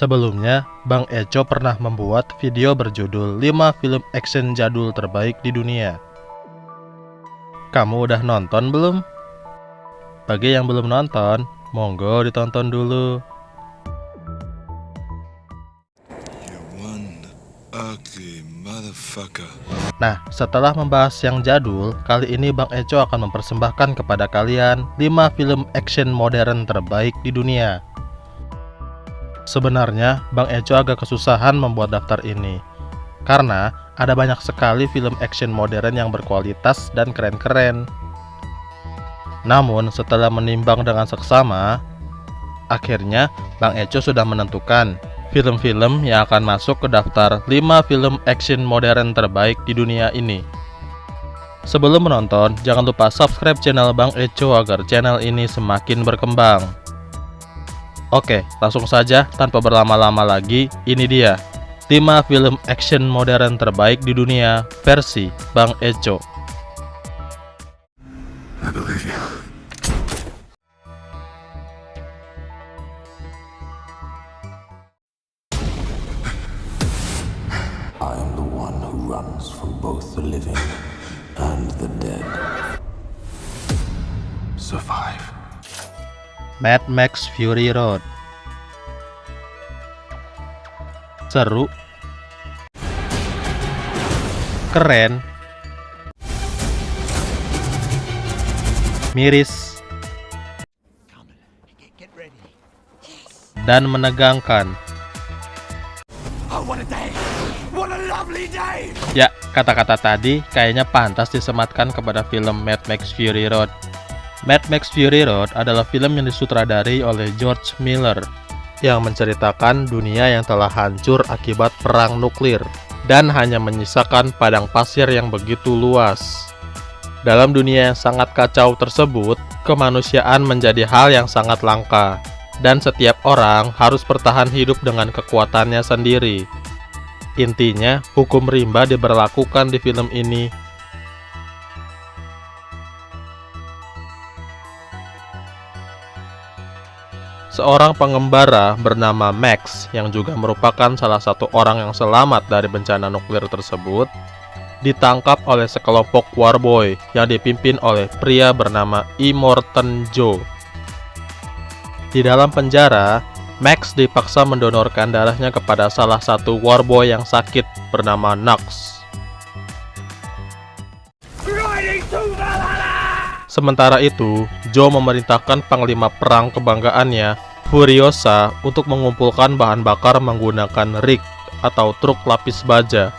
Sebelumnya, Bang Eco pernah membuat video berjudul 5 film action jadul terbaik di dunia. Kamu udah nonton belum? Bagi yang belum nonton, monggo ditonton dulu. Nah, setelah membahas yang jadul, kali ini Bang Eco akan mempersembahkan kepada kalian 5 film action modern terbaik di dunia. Sebenarnya, Bang Eco agak kesusahan membuat daftar ini, karena ada banyak sekali film action modern yang berkualitas dan keren-keren. Namun, setelah menimbang dengan seksama, akhirnya Bang Eco sudah menentukan film-film yang akan masuk ke daftar 5 film action modern terbaik di dunia ini. Sebelum menonton, jangan lupa subscribe channel Bang Eco agar channel ini semakin berkembang. Oke, langsung saja tanpa berlama-lama lagi, ini dia 5 film action modern terbaik di dunia versi Bang Eco. I believe you. I am the one who runs from both the living and the dead. Survive. Mad Max Fury Road. Seru, keren, miris, dan menegangkan. Ya, kata-kata tadi kayaknya pantas disematkan kepada film Mad Max Fury Road. Mad Max Fury Road adalah film yang disutradari oleh George Miller yang menceritakan dunia yang telah hancur akibat perang nuklir dan hanya menyisakan padang pasir yang begitu luas. Dalam dunia yang sangat kacau tersebut, kemanusiaan menjadi hal yang sangat langka dan setiap orang harus bertahan hidup dengan kekuatannya sendiri. Intinya, hukum rimba diberlakukan di film ini. Seorang pengembara bernama Max, yang juga merupakan salah satu orang yang selamat dari bencana nuklir tersebut, ditangkap oleh sekelompok warboy yang dipimpin oleh pria bernama Immortan Joe. Di dalam penjara, Max dipaksa mendonorkan darahnya kepada salah satu warboy yang sakit bernama Nox. Sementara itu, Joe memerintahkan panglima perang kebanggaannya, Furiosa, untuk mengumpulkan bahan bakar menggunakan rig atau truk lapis baja.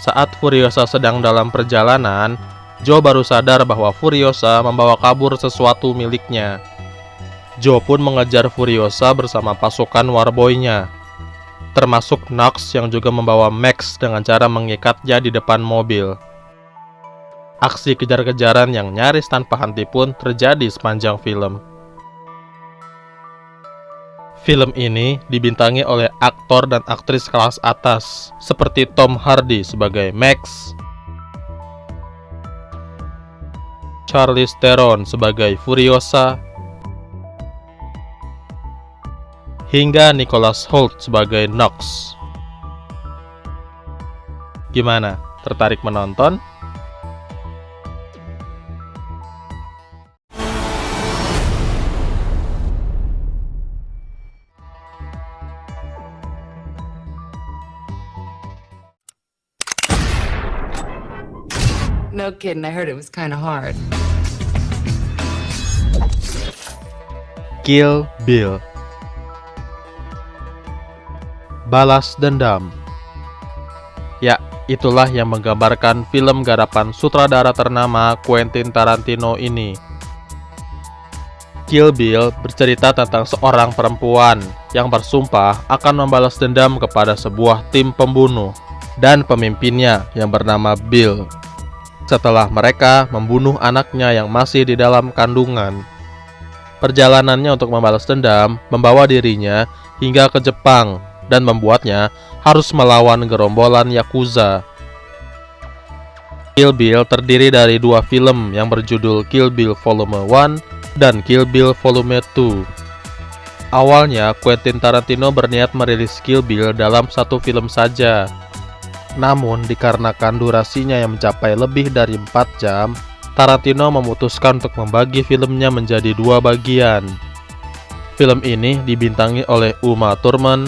Saat Furiosa sedang dalam perjalanan, Joe baru sadar bahwa Furiosa membawa kabur sesuatu miliknya. Joe pun mengejar Furiosa bersama pasukan warboynya, termasuk Nox yang juga membawa Max dengan cara mengikatnya di depan mobil. Aksi kejar-kejaran yang nyaris tanpa henti pun terjadi sepanjang film. Film ini dibintangi oleh aktor dan aktris kelas atas, seperti Tom Hardy sebagai Max, Charlize Theron sebagai Furiosa, hingga Nicholas Hoult sebagai Nox. Gimana? Tertarik menonton? No kidding, I heard it was kind of hard. Kill Bill. Balas dendam. Ya, itulah yang menggambarkan film garapan sutradara ternama Quentin Tarantino ini. Kill Bill bercerita tentang seorang perempuan yang bersumpah akan membalas dendam kepada sebuah tim pembunuh dan pemimpinnya yang bernama Bill, setelah mereka membunuh anaknya yang masih di dalam kandungan. Perjalanannya untuk membalas dendam membawa dirinya hingga ke Jepang dan membuatnya harus melawan gerombolan Yakuza. Kill Bill terdiri dari 2 film yang berjudul Kill Bill Volume 1 dan Kill Bill Volume 2. Awalnya, Quentin Tarantino berniat merilis Kill Bill dalam satu film saja. Namun, dikarenakan durasinya yang mencapai lebih dari 4 jam, Tarantino memutuskan untuk membagi filmnya menjadi 2 bagian. Film ini dibintangi oleh Uma Thurman,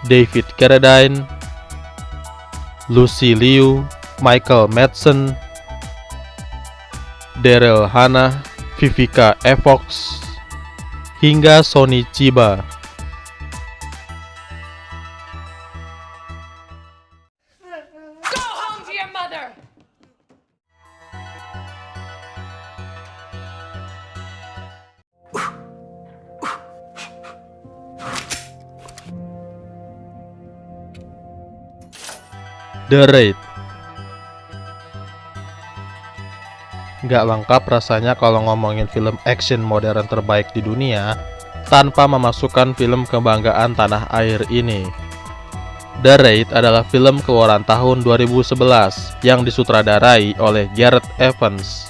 David Carradine, Lucy Liu, Michael Madsen, Daryl Hannah, Vivica A. Fox, hingga Sonny Chiba. Go home to your mother! The Raid. Nggak lengkap rasanya kalau ngomongin film action modern terbaik di dunia tanpa memasukkan film kebanggaan tanah air ini. The Raid adalah film keluaran tahun 2011 yang disutradarai oleh Gareth Evans.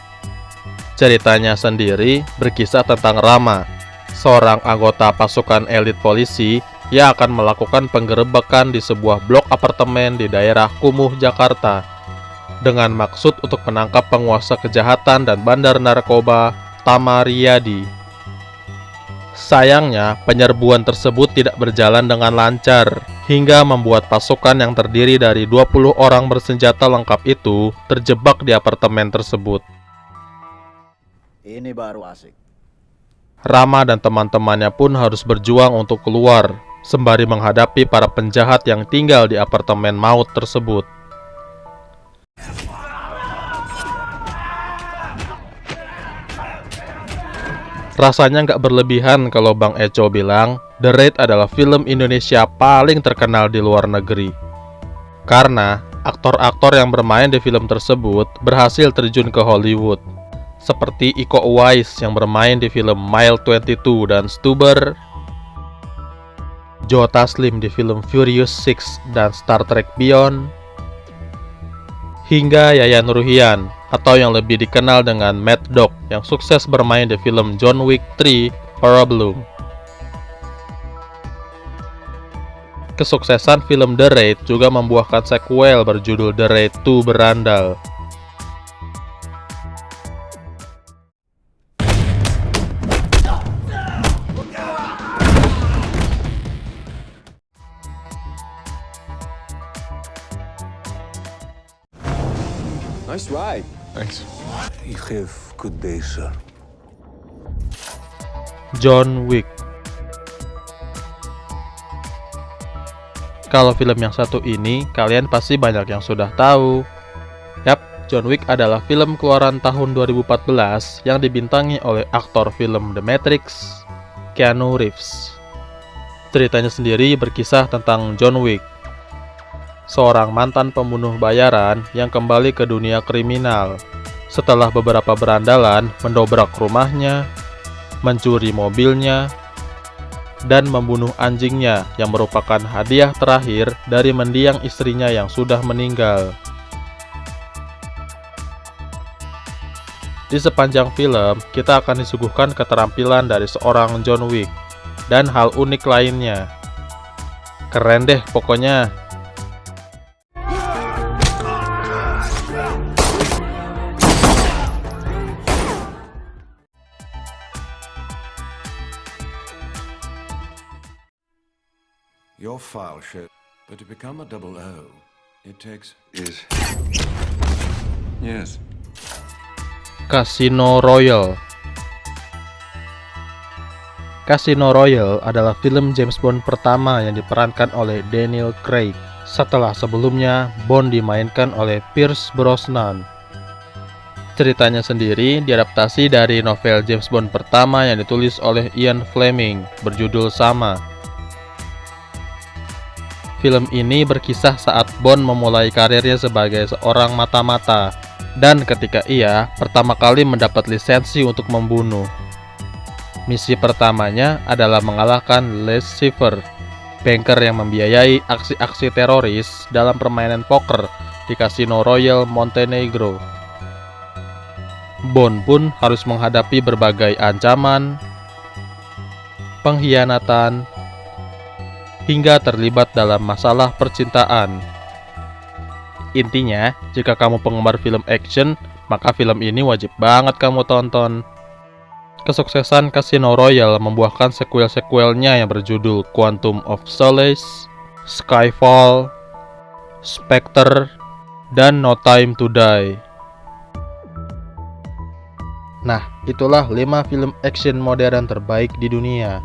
Ceritanya sendiri berkisah tentang Rama, seorang anggota pasukan elit polisi yang akan melakukan penggerebekan di sebuah blok apartemen di daerah Kumuh, Jakarta, dengan maksud untuk menangkap penguasa kejahatan dan bandar narkoba Tama Riyadi. Sayangnya, penyerbuan tersebut tidak berjalan dengan lancar, hingga membuat pasukan yang terdiri dari 20 orang bersenjata lengkap itu terjebak di apartemen tersebut. Ini baru asik. Rama dan teman-temannya pun harus berjuang untuk keluar, sembari menghadapi para penjahat yang tinggal di apartemen maut tersebut. Rasanya nggak berlebihan kalau Bang Eco bilang The Raid adalah film Indonesia paling terkenal di luar negeri. Karena aktor-aktor yang bermain di film tersebut berhasil terjun ke Hollywood, seperti Iko Uwais yang bermain di film Mile 22 dan Stuber, Joe Taslim di film Furious 6 dan Star Trek Beyond, hingga Yayan Ruhian atau yang lebih dikenal dengan Mad Dog yang sukses bermain di film John Wick 3 Problem. Kesuksesan film The Raid juga membuahkan sequel berjudul The Raid 2 Berandal. Nice ride. Thanks. You have good day, sir. John Wick. Kalau film yang satu ini, kalian pasti banyak yang sudah tahu. Yap, John Wick adalah film keluaran tahun 2014 yang dibintangi oleh aktor film The Matrix, Keanu Reeves. Ceritanya sendiri berkisah tentang John Wick, seorang mantan pembunuh bayaran yang kembali ke dunia kriminal setelah beberapa berandalan mendobrak rumahnya, mencuri mobilnya, dan membunuh anjingnya yang merupakan hadiah terakhir dari mendiang istrinya yang sudah meninggal. Di sepanjang film, kita akan disuguhkan keterampilan dari seorang John Wick dan hal unik lainnya. Keren deh pokoknya. Your file show, but to become a double O, it takes Yes. Casino Royale. Casino Royale adalah film James Bond pertama yang diperankan oleh Daniel Craig, setelah sebelumnya Bond dimainkan oleh Pierce Brosnan. Ceritanya sendiri diadaptasi dari novel James Bond pertama yang ditulis oleh Ian Fleming, berjudul sama. Film ini berkisah saat Bond memulai karirnya sebagai seorang mata-mata, dan ketika ia pertama kali mendapat lisensi untuk membunuh. Misi pertamanya adalah mengalahkan Les Seifer, banker yang membiayai aksi-aksi teroris dalam permainan poker di Casino Royale Montenegro. Bond pun harus menghadapi berbagai ancaman, pengkhianatan, hingga terlibat dalam masalah percintaan. Intinya, jika kamu penggemar film action, maka film ini wajib banget kamu tonton. Kesuksesan Casino Royale membuahkan sequel-sequelnya yang berjudul Quantum of Solace, Skyfall, Spectre, dan No Time to Die. Nah, itulah 5 film action modern terbaik di dunia.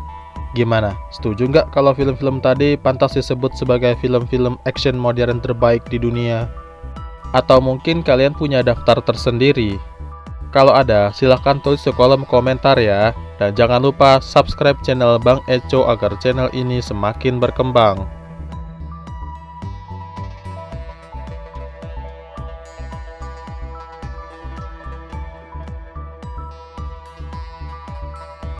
Gimana? Setuju nggak kalau film-film tadi pantas disebut sebagai film-film action modern terbaik di dunia? Atau mungkin kalian punya daftar tersendiri? Kalau ada, silahkan tulis di kolom komentar ya. Dan jangan lupa subscribe channel Bang Eco agar channel ini semakin berkembang.